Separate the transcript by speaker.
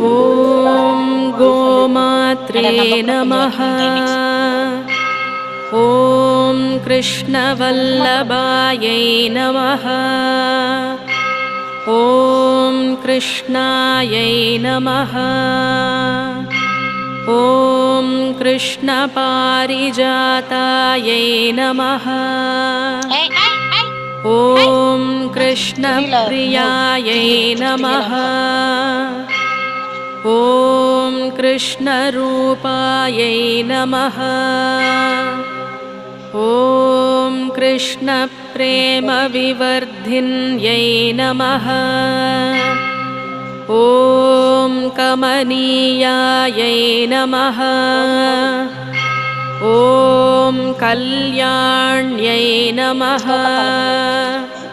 Speaker 1: ॐ गोमात्रे नमः। ॐ कृष्णवल्लभायै नमः। ॐ कृष्णायै नमः। ॐ कृष्णपारिजातायै नमः। ॐ कृष्णप्रियायै नमः। ॐ कृष्णरूपायै नमः। ॐ कृष्णप्रेमविवर्धिन्यै नमः। ॐ कमनीयायै नमः। ॐ कल्याण्यै नमः।